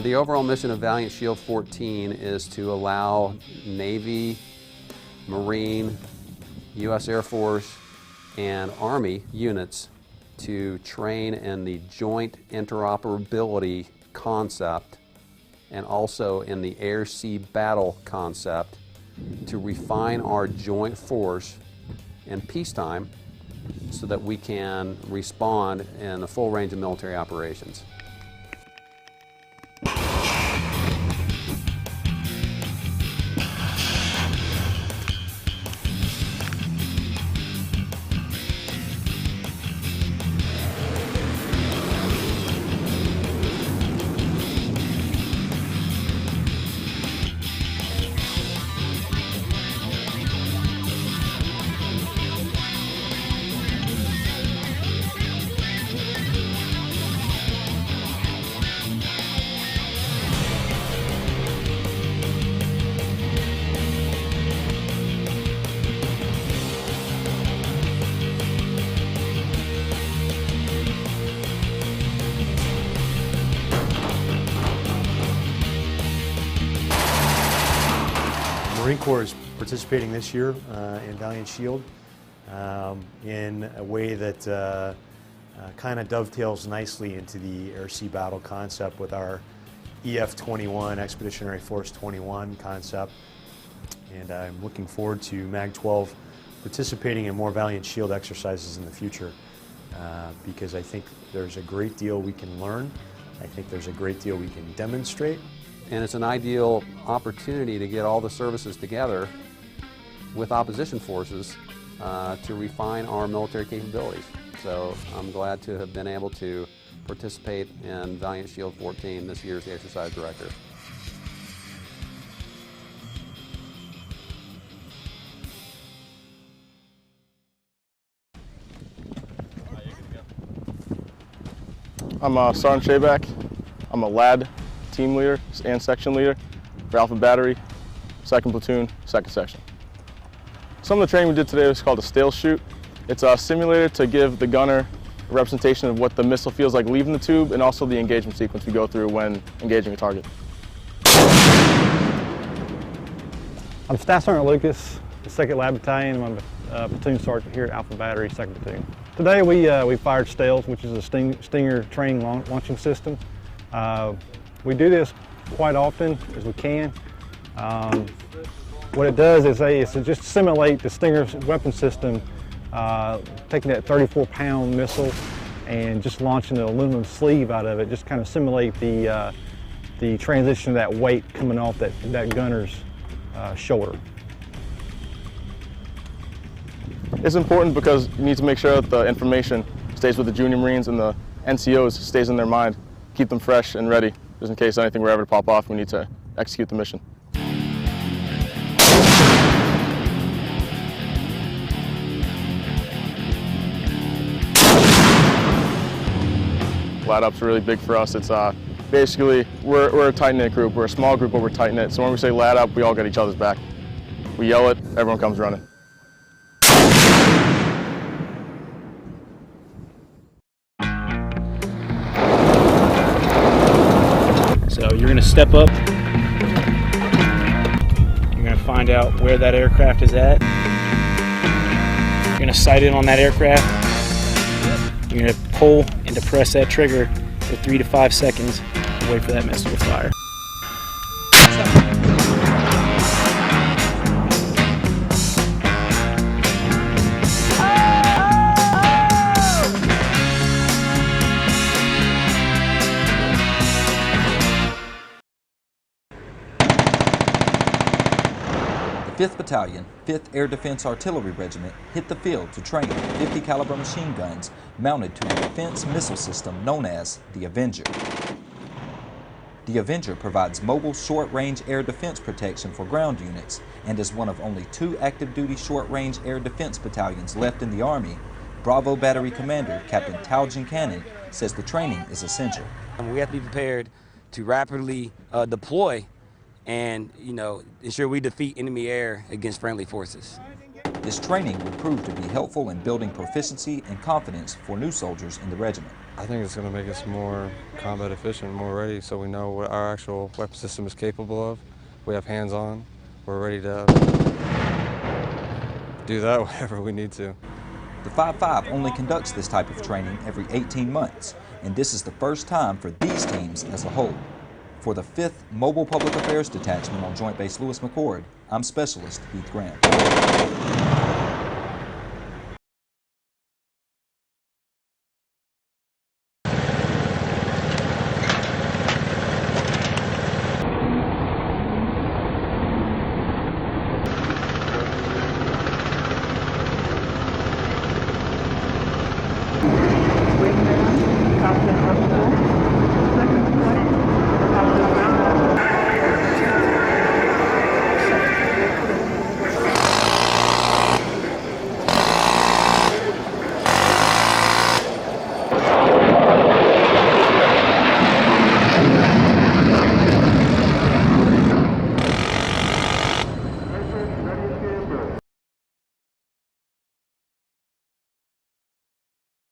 The overall mission of Valiant Shield 14 is to allow Navy, Marine, U.S. Air Force, and Army units to train in the joint interoperability concept and also in the air-sea battle concept to refine our joint force in peacetime so that we can respond in the full range of military operations. Marine Corps is participating this year in Valiant Shield in a way that kind of dovetails nicely into the air-sea battle concept with our EF-21, Expeditionary Force 21 concept. And I'm looking forward to MAG-12 participating in more Valiant Shield exercises in the future because I think there's a great deal we can learn. I think there's a great deal we can demonstrate. And it's an ideal opportunity to get all the services together with opposition forces to refine our military capabilities. So I'm glad to have been able to participate in Valiant Shield 14 this year as the exercise director. I'm Sergeant Shayback. I'm a LAD team leader and section leader for Alpha Battery, 2nd Platoon, 2nd Section. Some of the training we did today was called a stale shoot. It's a simulator to give the gunner a representation of what the missile feels like leaving the tube and also the engagement sequence we go through when engaging a target. I'm Staff Sergeant Lucas, the 2nd Lab Battalion. I'm a platoon sergeant here at Alpha Battery, 2nd Platoon. Today we fired Stales, which is a Stinger training launching system. We do this quite often as we can. What it does is to just simulate the Stinger weapon system, taking that 34-pound missile and just launching an aluminum sleeve out of it, just kind of simulate the transition of that weight coming off that gunner's shoulder. It's important because you need to make sure that the information stays with the junior Marines and the NCOs stays in their mind, keep them fresh and ready, just in case anything were ever to pop off, we need to execute the mission. Lat up's really big for us. It's basically, we're a tight-knit group. We're a small group, but we're tight-knit. So when we say lat up, we all got each other's back. We yell it, everyone comes running. So you're going to step up, you're going to find out where that aircraft is at, you're going to sight in on that aircraft, you're going to pull and depress that trigger for 3 to 5 seconds and wait for that missile to fire. The 5th Battalion, 5th Air Defense Artillery Regiment hit the field to train 50 caliber machine guns mounted to a defense missile system known as the Avenger. The Avenger provides mobile short-range air defense protection for ground units and is one of only 2 active-duty short-range air defense battalions left in the Army. Bravo Battery Commander Captain Taljin Cannon says the training is essential. We have to be prepared to rapidly deploy and, ensure we defeat enemy air against friendly forces. This training would prove to be helpful in building proficiency and confidence for new soldiers in the regiment. I think it's going to make us more combat efficient, more ready, so we know what our actual weapon system is capable of. We have hands on. We're ready to do that whenever we need to. The 5.5 only conducts this type of training every 18 months, and this is the first time for these teams as a whole. For the 5th Mobile Public Affairs Detachment on Joint Base Lewis-McChord, I'm Specialist Heath Grant.